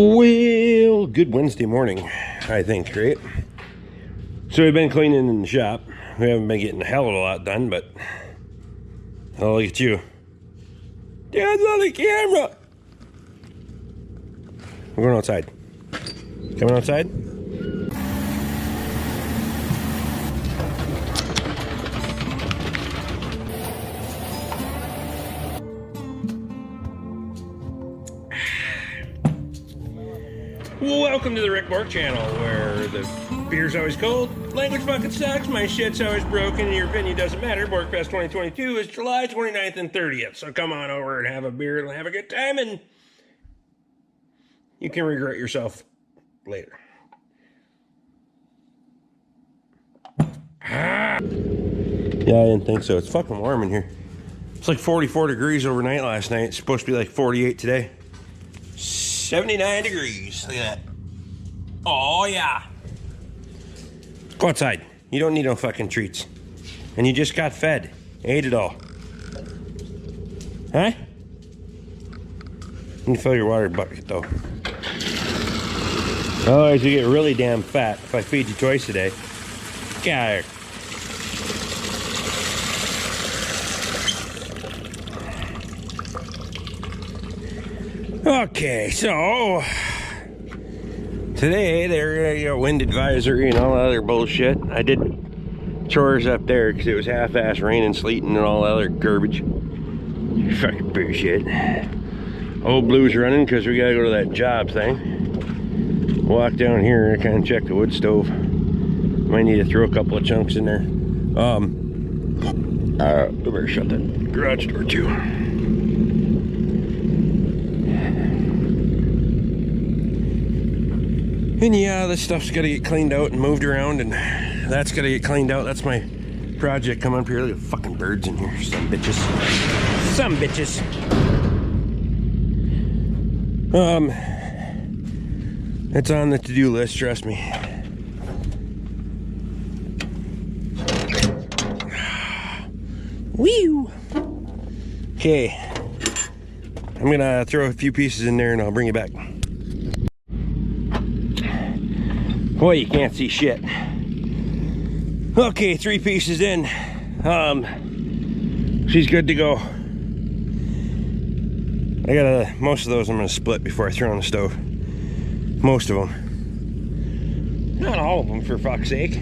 Well, good Wednesday morning, I think, right? So we've been cleaning in the shop. We haven't been getting a hell of a lot done, but oh, look at you. Dad's on the camera. We're going outside. Coming outside? Welcome to the Rick Bork channel, where the beer's always cold, language fucking sucks, my shit's always broken, and your opinion doesn't matter. Borkfest 2022 is July 29th and 30th, so come on over and have a beer and have a good time, and you can regret yourself later. Yeah, I didn't think so. It's fucking warm in here. It's like 44 degrees overnight last night. It's supposed to be like 48 today. 79 degrees. Look at that. Oh, yeah. Go outside. You don't need no fucking treats. And you just got fed. Ate it all. Huh? You fill your water bucket, though. Otherwise, you get really damn fat if I feed you twice a day. Get out of here. Okay, so today they're wind advisory and all that other bullshit. I did chores up there because it was half-ass raining, sleeting, and all that other garbage. Fucking bullshit. Old Blue's running because we gotta go to that job thing. Walk down here and kind of check the wood stove. Might need to throw a couple of chunks in there. I better shut that garage door too. And yeah, this stuff's got to get cleaned out and moved around, and that's got to get cleaned out. That's my project coming up here. Look at fucking birds in here. Some bitches. Some bitches. It's on the to-do list, trust me. Whew. Okay. I'm going to throw a few pieces in there and I'll bring you back. Boy, you can't see shit. Okay, 3 pieces in. She's good to go. I gotta, most of those I'm gonna split before I throw on the stove. Most of them. Not all of them, for fuck's sake.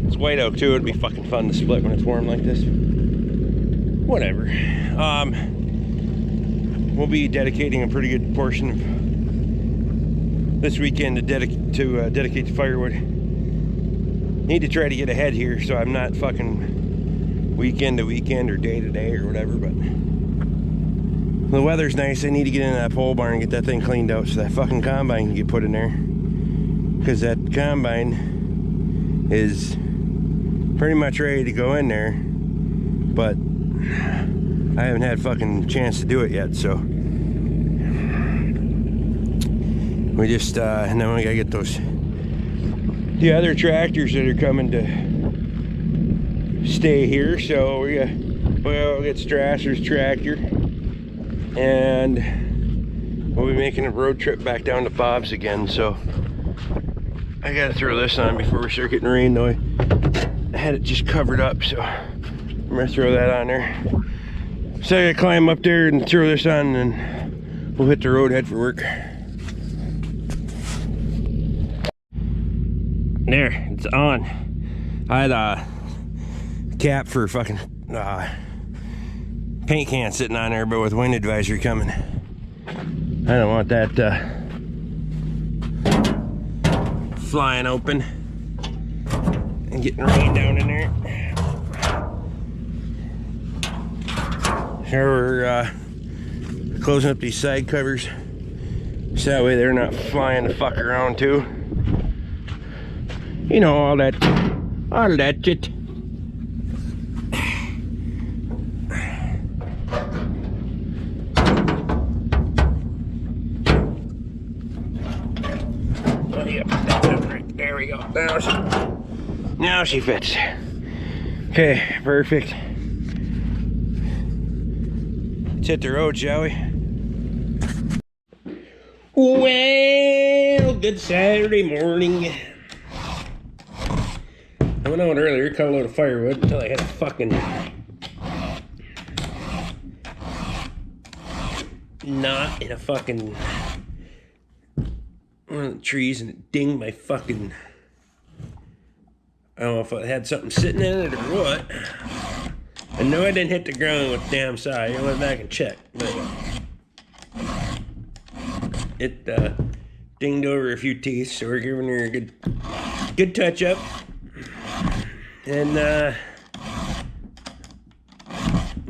It's white oak too. It'd be fucking fun to split when it's warm like this. Whatever. We'll be dedicating a pretty good portion of this weekend to dedicate to firewood. Need to try to get ahead here so I'm not fucking weekend to weekend or day to day or whatever, but the weather's nice. I need to get in that pole barn and get that thing cleaned out so that fucking combine can get put in there, because that combine is pretty much ready to go in there, but I haven't had fucking chance to do it yet, so we just and then we gotta get the other tractors that are coming to stay here. So we'll get Strasser's tractor, and we'll be making a road trip back down to Bob's again. So I gotta throw this on before we start getting rain, though. I had it just covered up, so I'm gonna throw that on there. So I gotta climb up there and throw this on, and then we'll hit the road, head for work. There, it's on. I had a cap for fucking paint can sitting on there, but with wind advisory coming, I don't want that flying open and getting rain down in there. Here we're closing up these side covers so that way they're not flying the fuck around too. You know, all that shit. Oh, yeah, that's it right. There we go. Now she fits. Okay, perfect. hit the road, shall we? Well, good Saturday morning. I went out earlier, cut a load of firewood until I had a fucking knot in a fucking one of the trees, and it dinged my fucking, I don't know if I had something sitting in it or what. I know I didn't hit the ground with the damn side. I went back and checked, but it dinged over a few teeth, so we're giving her a good touch up. And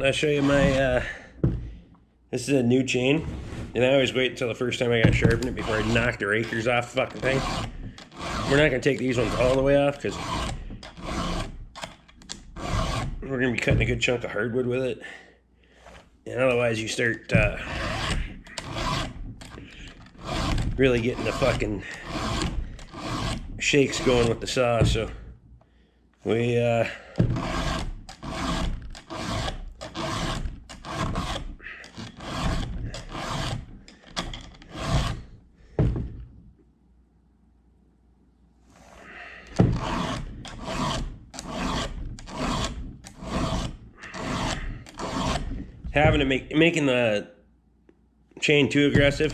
I'll show you my this is a new chain, and I always wait until the first time I gotta sharpen it before I knock the rakers off the fucking thing. We're not gonna take these ones all the way off because we're gonna be cutting a good chunk of hardwood with it, and otherwise you start really getting the fucking shakes going with the saw. So we making the chain too aggressive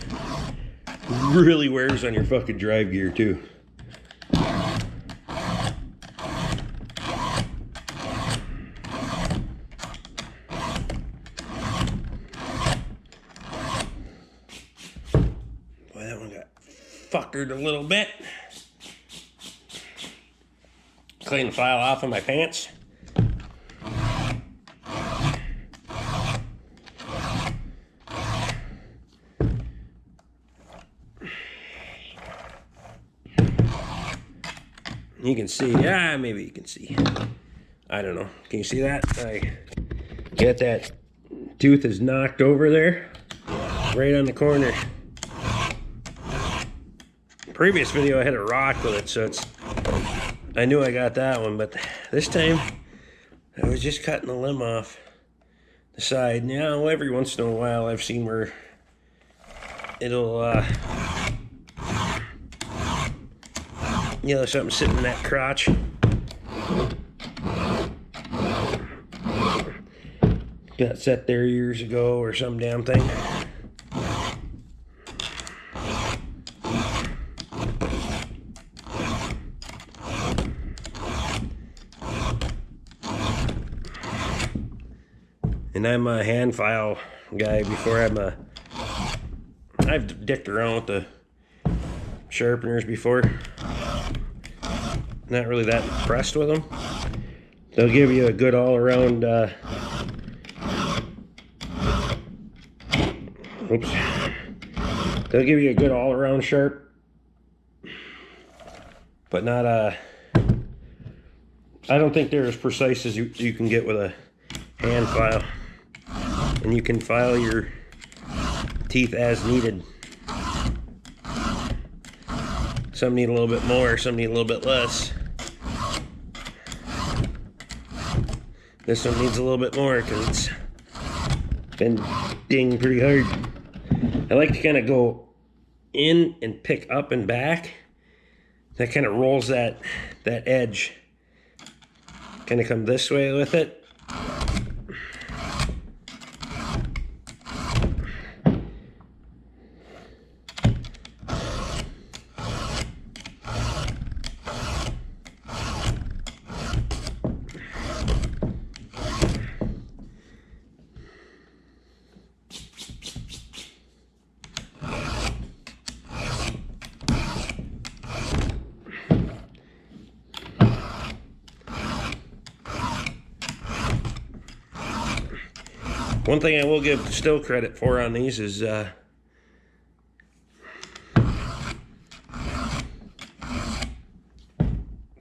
really wears on your fucking drive gear too. Boy, that one got fuckered a little bit. Clean the file off of my pants. You can see, maybe you can see. I don't know. Can you see that? I get that tooth is knocked over there, right on the corner. Previous video I had a rock with it, so I knew I got that one, but this time I was just cutting the limb off the side. Now every once in a while I've seen where it'll you know, something sitting in that crotch. Got set there years ago or some damn thing. And I'm a hand file guy before I've dicked around with the sharpeners before. Not really that impressed with them. They'll give you a good all-around they'll give you a good all-around sharp, but not I don't think they're as precise as you can get with a hand file, and you can file your teeth as needed. Some need a little bit more, some need a little bit less. This one needs a little bit more because it's been dinged pretty hard. I like to kind of go in and pick up and back. That kind of rolls that edge. Kind of come this way with it. One thing I will give still credit for on these is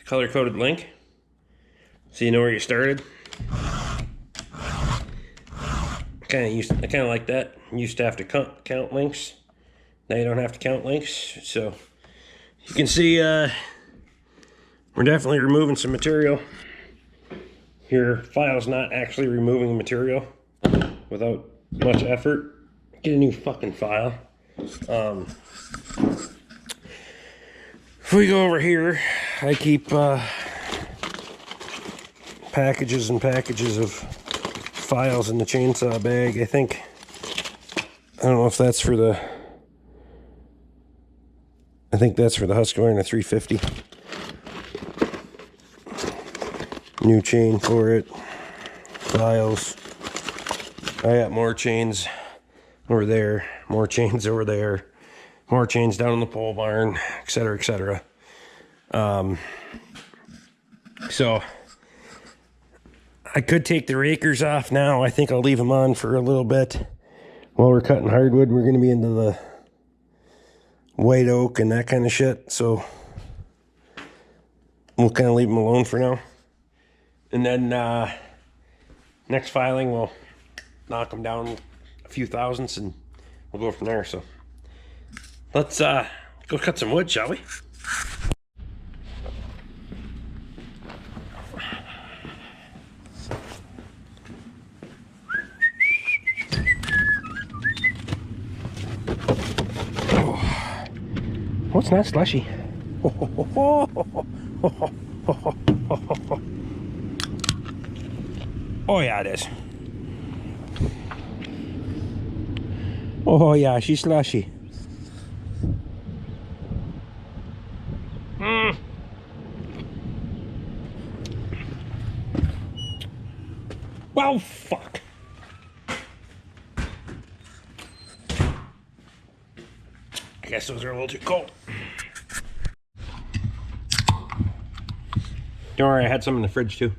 color-coded link, so you know where you started. I kind of like that. You used to have to count links. Now you don't have to count links. So you can see we're definitely removing some material. Your file's not actually removing material without much effort. Get a new fucking file. If we go over here, I keep packages and packages of files in the chainsaw bag. I don't know if that's for the, I think that's for the Husqvarna 350. New chain for it. Files. I got more chains over there, more chains over there, more chains down in the pole barn, etc., etc. So I could take the rakers off now. I think I'll leave them on for a little bit while we're cutting hardwood. We're going to be into the white oak and that kind of shit, so we'll kind of leave them alone for now. And then next filing, we'll knock them down a few thousandths and we'll go from there. So let's go cut some wood, shall we? Oh, it's not slushy. Oh yeah, it is. Oh yeah, she's slushy. Well, fuck. I guess those are a little too cold. Don't worry, I had some in the fridge too.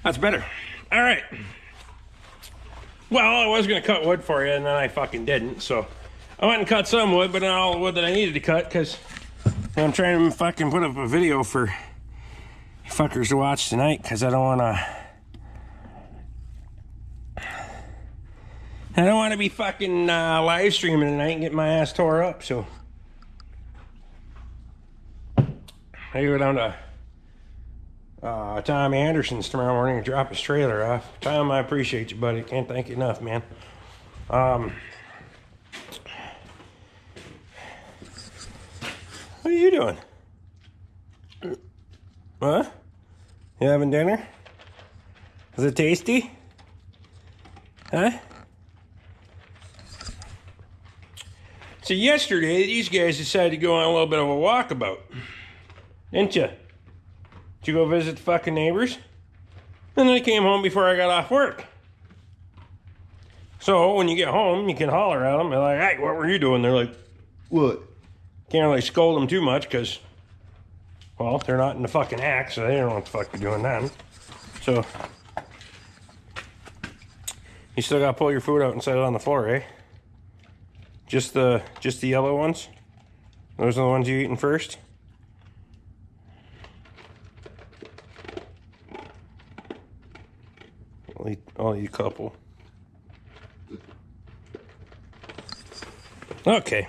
That's better. All right. Well, I was going to cut wood for you, and then I fucking didn't. So I went and cut some wood, but not all the wood that I needed to cut, because I'm trying to fucking put up a video for you fuckers to watch tonight, because I don't want to be fucking live streaming tonight and get my ass tore up. So I go down to Tom Anderson's tomorrow morning and drop his trailer off. Tom, I appreciate you, buddy. Can't thank you enough, man. What are you doing? What? You having dinner? Is it tasty? Huh? So yesterday, these guys decided to go on a little bit of a walkabout. Didn't you? Did you go visit the fucking neighbors? And then I came home before I got off work. So when you get home, you can holler at them. They're like, hey, what were you doing? They're like, what? Can't really scold them too much because, well, they're not in the fucking act, so they don't know what the fuck you're doing then. So you still gotta pull your food out and set it on the floor, eh? Just the yellow ones? Those are the ones you're eating first? I'll eat a couple. Okay.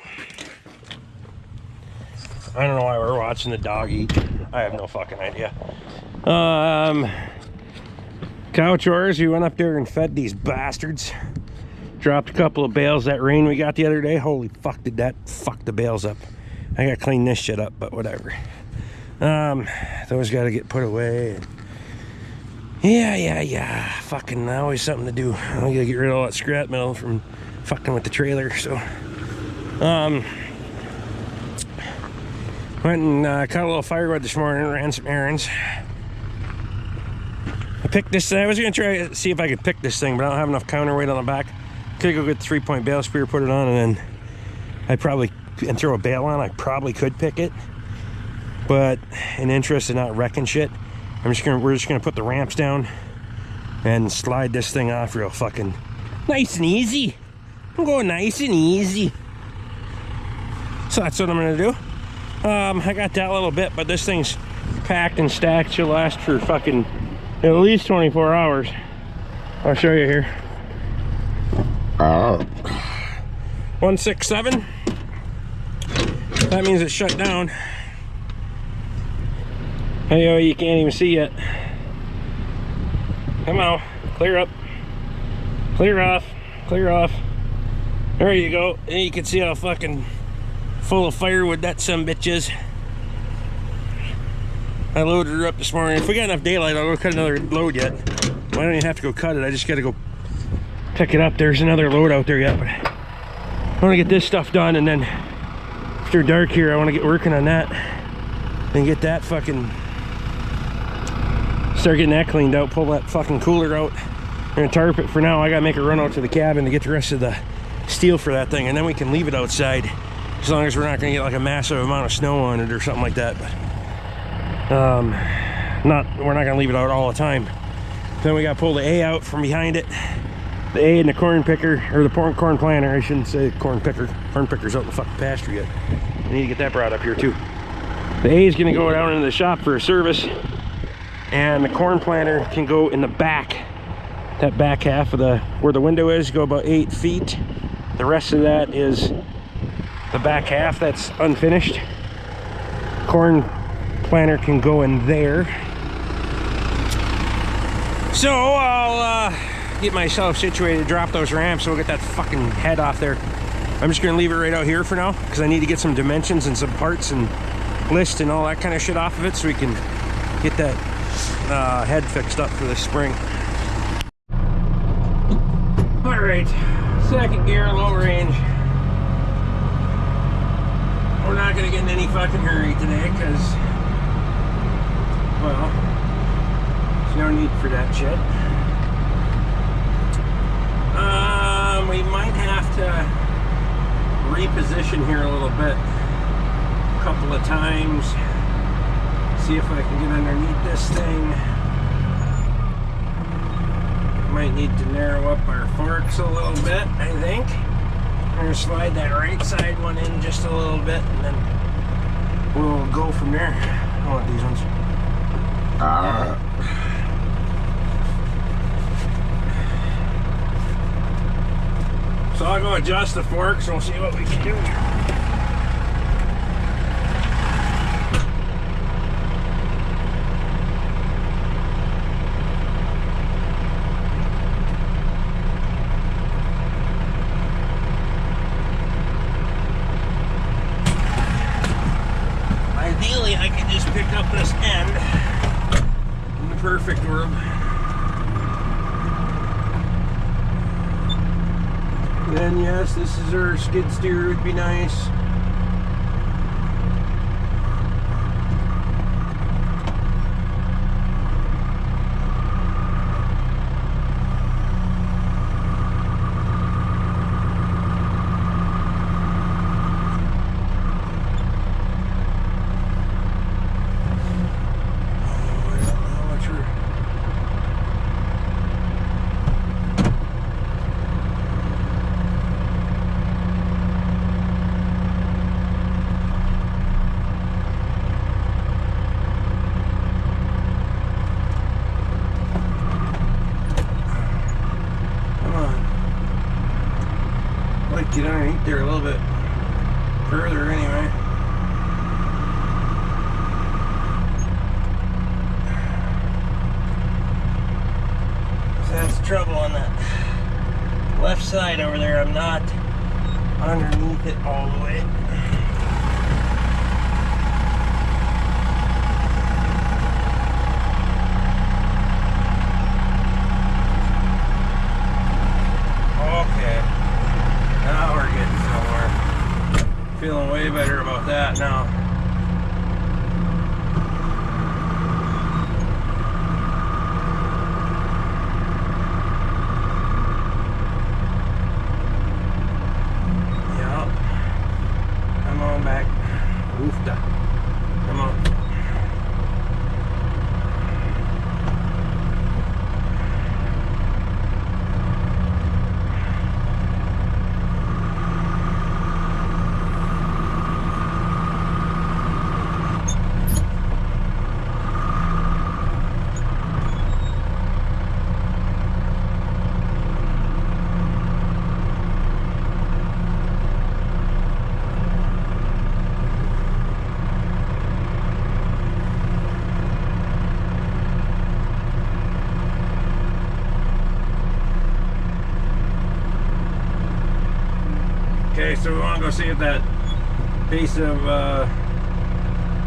I don't know why we're watching the dog eat. I have no fucking idea. Cow chores, we went up there and fed these bastards. Dropped a couple of bales. That rain we got the other day, holy fuck, did that fuck the bales up. I gotta clean this shit up, but whatever. Those gotta get put away. Yeah. Fucking always something to do. I gotta get rid of all that scrap metal from fucking with the trailer, so. Went and cut a little firewood this morning, ran some errands. I picked this thing. I was gonna try to see if I could pick this thing, but I don't have enough counterweight on the back. Could go get the 3-point bale spear, put it on, and then and throw a bale on. I probably could pick it, but in interest in not wrecking shit, we're just gonna put the ramps down and slide this thing off real fucking nice and easy. I'm going nice and easy. So that's what I'm gonna do. I got that little bit, but this thing's packed and stacked. She'll last for fucking at least 24 hours. I'll show you here. 167. That means it's shut down. Hey, oh, you can't even see yet. Come on, clear up. Clear off, clear off. There you go. And you can see how fucking full of firewood that sumbitch is. I loaded her up this morning. If we got enough daylight, I'll go cut another load yet. Well, I don't even have to go cut it. I just got to go pick it up. There's another load out there yet, but I want to get this stuff done, and then after dark here, I want to get working on that and get that fucking, start getting that cleaned out, pull that fucking cooler out. I'm gonna tarp it for now. I gotta make a run out to the cabin to get the rest of the steel for that thing, and then we can leave it outside as long as we're not gonna get like a massive amount of snow on it or something like that. But we're not gonna leave it out all the time. Then we gotta pull the A out from behind it. The A and the corn picker, or the corn planter, I shouldn't say corn picker. Corn picker's out in the fucking pasture yet. I need to get that brought up here too. The A is gonna go down into the shop for a service, and the corn planter can go in the back. That back half of where the window is, go about 8 feet. The rest of that is the back half that's unfinished. Corn planter can go in there. So I'll get myself situated to drop those ramps, so we'll get that fucking head off there. I'm just gonna leave it right out here for now, because I need to get some dimensions and some parts and list and all that kind of shit off of it, so we can get that head fixed up for this spring. All right, second gear, low range. We're not gonna get in any fucking hurry today, because, well, there's no need for that shit. We might have to reposition here a little bit, a couple of times. See if I can get underneath this thing. Might need to narrow up our forks a little bit, I think. I'm gonna slide that right side one in just a little bit, and then we'll go from there. I want these ones. So I'll go adjust the forks and we'll see what we can do here. Ideally, I could just pick up this end in the perfect world. Then yes, this is our skid steer, would be nice. Get underneath there a little bit further anyway. So that's the trouble on that left side over there. I'm not underneath it all the way. Feeling way better about that now. Yep. Come on back. Oofda. Come on. go see if that piece of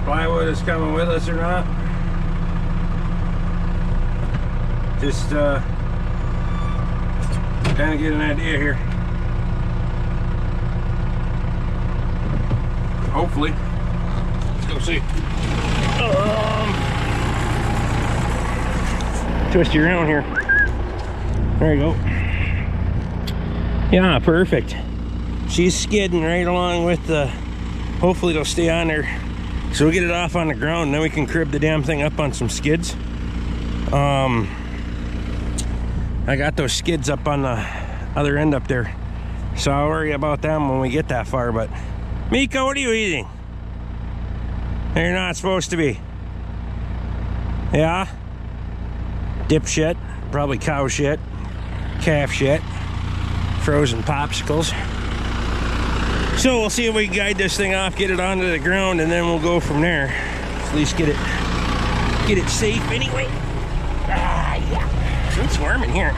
plywood is coming with us or not. Just kind of get an idea here. Hopefully. Let's go see. Twist you around here. There you go. Yeah, perfect. She's skidding right along with the, hopefully it'll stay on there. So we'll get it off on the ground and then we can crib the damn thing up on some skids. I got those skids up on the other end up there, so I'll worry about them when we get that far. But Mika, what are you eating? You're not supposed to be. Yeah? Dipshit. Probably cow shit. Calf shit. Frozen popsicles. So we'll see if we can guide this thing off, get it onto the ground, and then we'll go from there. At least get it safe anyway. Yeah. It's warm in here.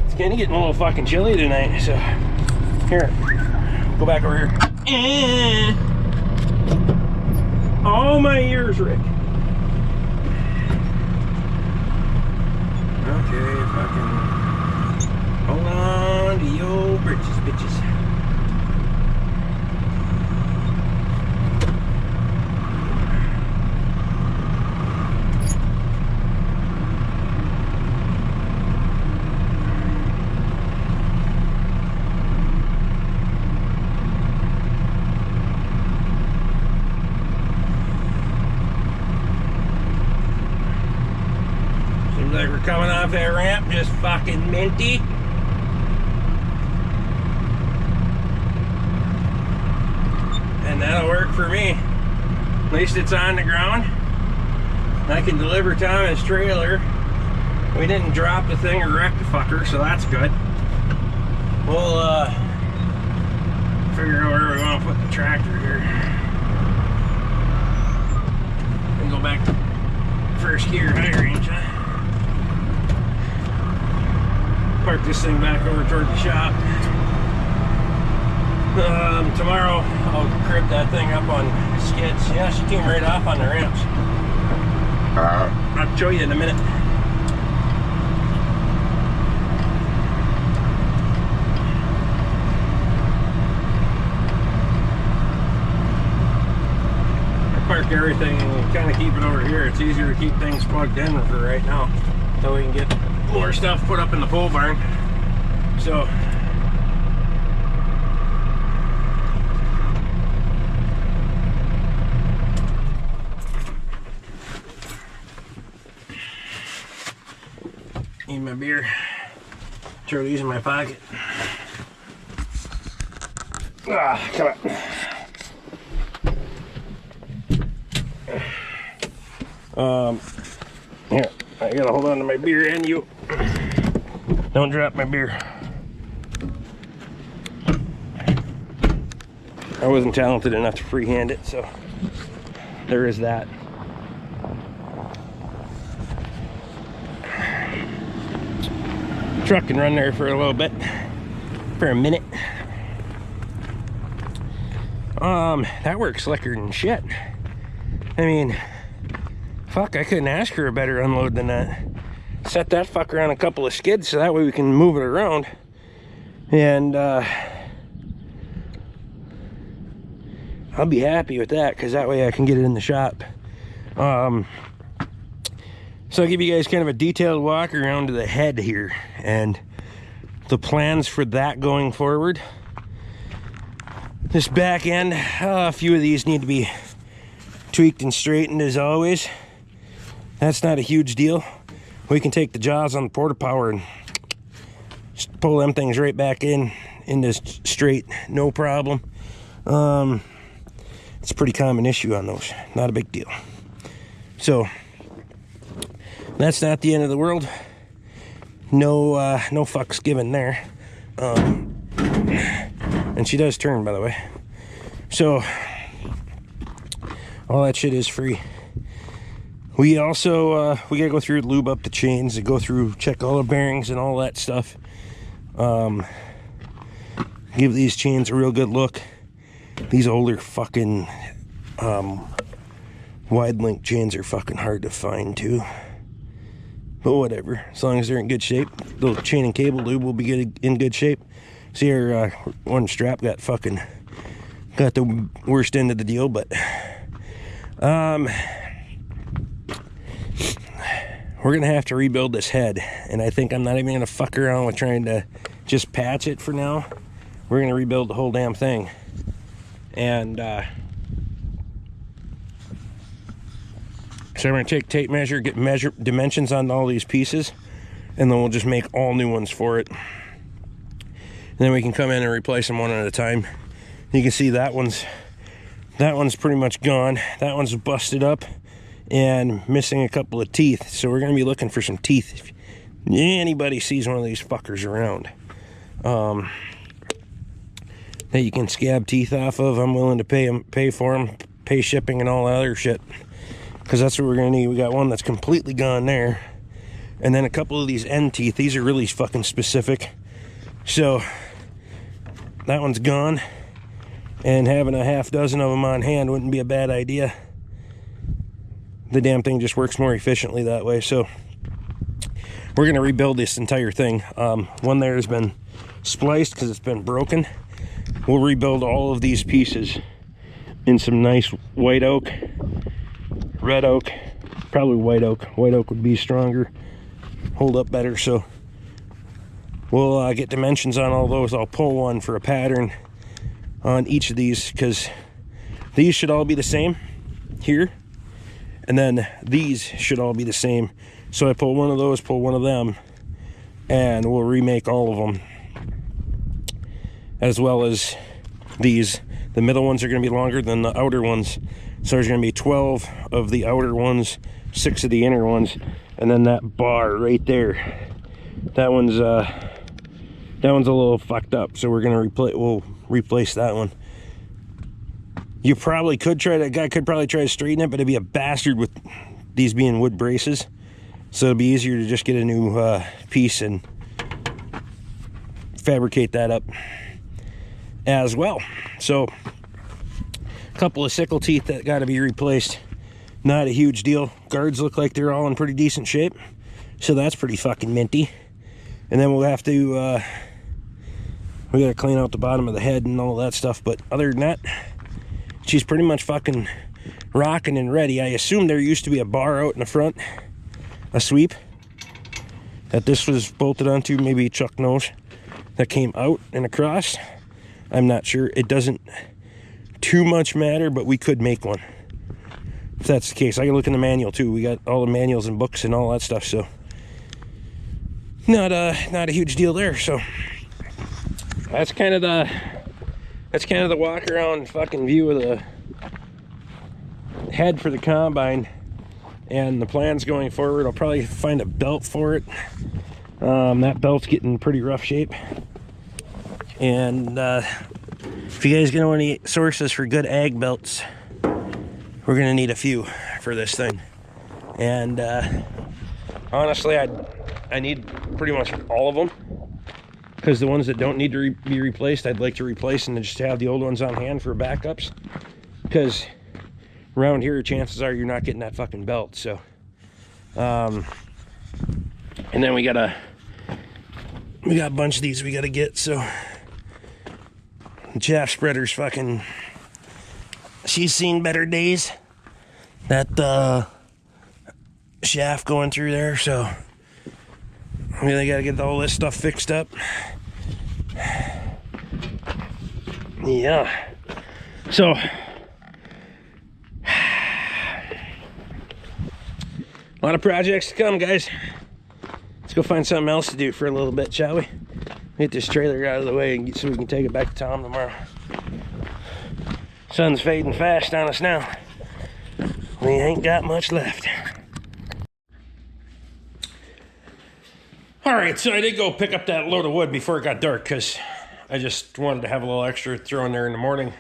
It's kind of getting a little fucking chilly tonight, so here, go back over here. Oh, my ears, Rick. Okay, fucking hold on to your britches, bitches. Like we're coming off that ramp, just fucking minty. And that'll work for me. At least it's on the ground. I can deliver Thomas' trailer. We didn't drop the thing or wreck the fucker, so that's good. We'll figure out where we want to put the tractor here. And go back to first gear high range, huh? Park this thing back over toward the shop. Tomorrow I'll crib that thing up on skids. Yeah, she came right off on the ramps. I'll show you in a minute. I park everything and kind of keep it over here. It's easier to keep things plugged in for right now until we can get more stuff put up in the pole barn. So need my beer. Throw these in my pocket. Ah, come on. Here, I gotta hold on to my beer and you. Don't drop my beer. I wasn't talented enough to freehand it, so there is that. Truck can run there for a little bit, for a minute. That works slicker than shit. I mean, fuck, I couldn't ask for a better unload than that. Set that fucker on a couple of skids so that way we can move it around. And I'll be happy with that because that way I can get it in the shop. So I'll give you guys kind of a detailed walk around to the head here and the plans for that going forward. This back end, a few of these need to be tweaked and straightened as always. That's not a huge deal. We can take the jaws on the porta power and just pull them things right back into straight, no problem. It's a pretty common issue on those, not a big deal. So that's not the end of the world. No fucks given there. And she does turn, by the way. So all that shit is free. We also we gotta go through, lube up the chains, and go through, check all the bearings and all that stuff. Give these chains a real good look. These older fucking wide link chains are fucking hard to find too. But whatever, as long as they're in good shape, the chain and cable lube will be in good shape. See, our one strap got the worst end of the deal, but we're gonna have to rebuild this head, and I think I'm not even gonna fuck around with trying to just patch it for now. We're gonna rebuild the whole damn thing, and so I'm gonna take tape measure, get dimensions on all these pieces, and then we'll just make all new ones for it. And then we can come in and replace them one at a time. You can see that one's pretty much gone. That one's busted up and missing a couple of teeth. So we're gonna be looking for some teeth if anybody sees one of these fuckers around. That you can scab teeth off of. I'm willing to pay for them, pay shipping and all that other shit, because that's what we're gonna need. We got one that's completely gone there, and then a couple of these end teeth. These are really fucking specific. So that one's gone, and having a half dozen of them on hand wouldn't be a bad idea. The damn thing just works more efficiently that way. So we're gonna rebuild this entire thing. One there has been spliced because it's been broken. We'll rebuild all of these pieces in some nice white oak, red oak, probably white oak. White oak would be stronger, hold up better. So we'll get dimensions on all those. I'll pull one for a pattern on each of these, because these should all be the same here, and then these should all be the same. So I pull one of those, pull one of them, and we'll remake all of them, as well as these. The middle ones are going to be longer than the outer ones, so there's going to be 12 of the outer ones, 6 of the inner ones, and then that bar right there, that one's a little fucked up, so we're going to replace that one. You probably could try to, a guy could probably try to straighten it, but it'd be a bastard with these being wood braces, so it'd be easier to just get a new piece and fabricate that up as well. So a couple of sickle teeth that got to be replaced, not a huge deal. Guards look like they're all in pretty decent shape, so that's pretty fucking minty. And then we'll have to we gotta clean out the bottom of the head and all that stuff, but other than that, she's pretty much fucking rocking and ready. I assume there used to be a bar out in the front, a sweep, that this was bolted onto, maybe Chuck knows, that came out and across. I'm not sure. It doesn't too much matter, but we could make one if that's the case. I can look in the manual too. We got all the manuals and books and all that stuff, so not a huge deal there. So that's kind of the walk around fucking view of the head for the combine and the plans going forward. I'll probably find a belt for it. That belt's getting in pretty rough shape. And if you guys know any sources for good ag belts, we're gonna need a few for this thing. And honestly, I need pretty much all of them, because the ones that don't need to be replaced, I'd like to replace and just have the old ones on hand for backups, because around here chances are you're not getting that fucking belt. So and then we got a bunch of these we gotta get. So the chaff spreader's fucking, she's seen better days, that shaft going through there. So I mean, they gotta get all this stuff fixed up. Yeah, so a lot of projects to come, guys. Let's go find something else to do for a little bit, shall we? Get this trailer out of the way and so we can take it back to Tom tomorrow. Sun's fading fast on us now. We ain't got much left. All right, so I did go pick up that load of wood before it got dark, because I just wanted to have a little extra throw in there in the morning.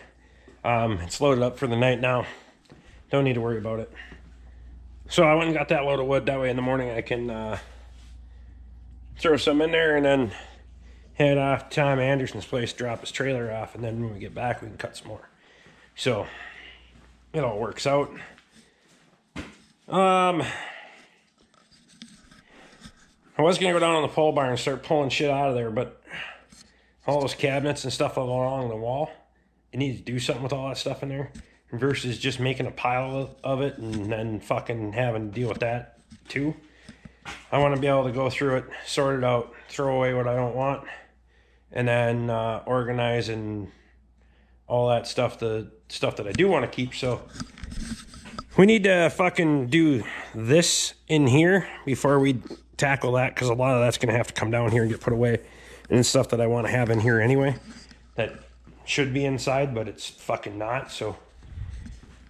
It's loaded up for the night now. Don't need to worry about it. So I went and got that load of wood. That way in the morning I can throw some in there, and then head off to Tom Anderson's place, drop his trailer off, and then when we get back, we can cut some more. So it all works out. I was gonna go down on the pole barn and start pulling shit out of there, but all those cabinets and stuff along the wall, you need to do something with all that stuff in there versus just making a pile of it and then fucking having to deal with that too. I want to be able to go through it, sort it out, throw away what I don't want, and then organize and all that stuff, the stuff that I do want to keep. So we need to fucking do this in here before we tackle that, because a lot of that's going to have to come down here and get put away. And it's stuff that I want to have in here anyway that should be inside, but it's fucking not. So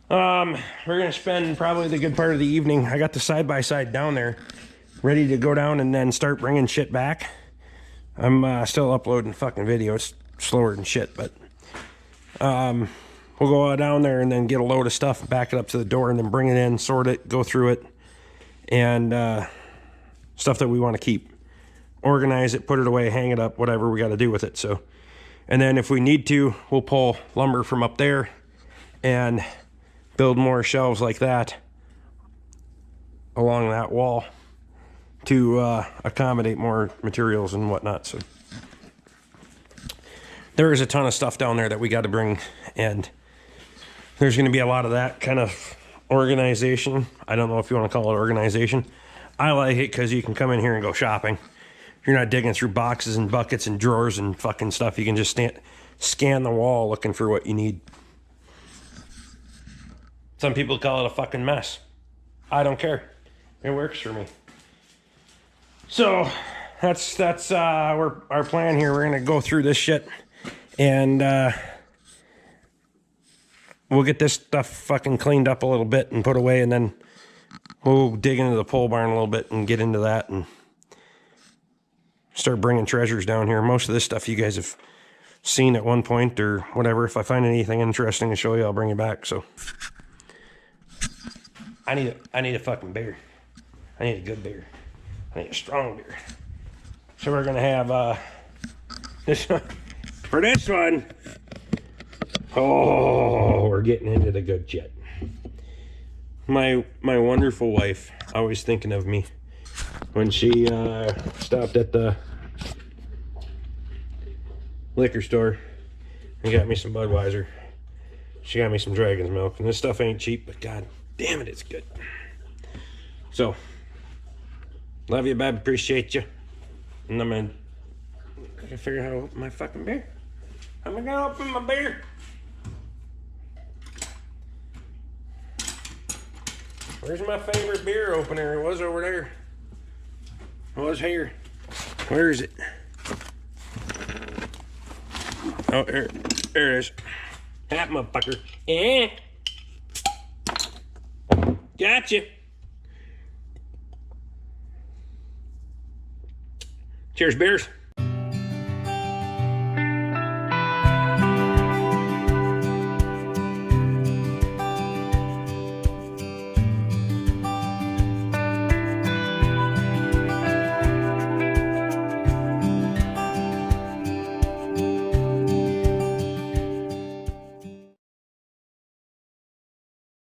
we're going to spend probably the good part of the evening. I got the side-by-side down there ready to go down and then start bringing shit back. I'm still uploading fucking videos, slower than shit, but we'll go down there and then get a load of stuff, back it up to the door, and then bring it in, sort it, go through it, and stuff that we want to keep. Organize it, put it away, hang it up, whatever we got to do with it. So, and then if we need to, we'll pull lumber from up there and build more shelves like that along that wall to accommodate more materials and whatnot. So there is a ton of stuff down there that we got to bring, and there's going to be a lot of that kind of organization. I don't know if you want to call it organization. I like it because you can come in here and go shopping. You're not digging through boxes and buckets and drawers and fucking stuff. You can just scan the wall looking for what you need. Some people call it a fucking mess. I don't care. It works for me. So that's our plan here. We're gonna go through this shit, and we'll get this stuff fucking cleaned up a little bit and put away, and then we'll dig into the pole barn a little bit and get into that and start bringing treasures down here. Most of this stuff you guys have seen at one point or whatever. If I find anything interesting to show you, I'll bring it back. So I need a fucking beer. I need a good beer. I need a strong beer. So we're gonna have this one. For this one, oh, we're getting into the good shit. My wonderful wife, always thinking of me, when she stopped at the liquor store and got me some Budweiser. She got me some Dragon's Milk, and this stuff ain't cheap, but god damn it, it's good. So, love you, babe, appreciate you. And I'm gonna figure out how to open my fucking beer. I'm gonna open my beer. Where's my favorite beer opener? It was over there. It was here. Where is it? Oh, there it is. That motherfucker. Eh. Gotcha. Cheers, beers.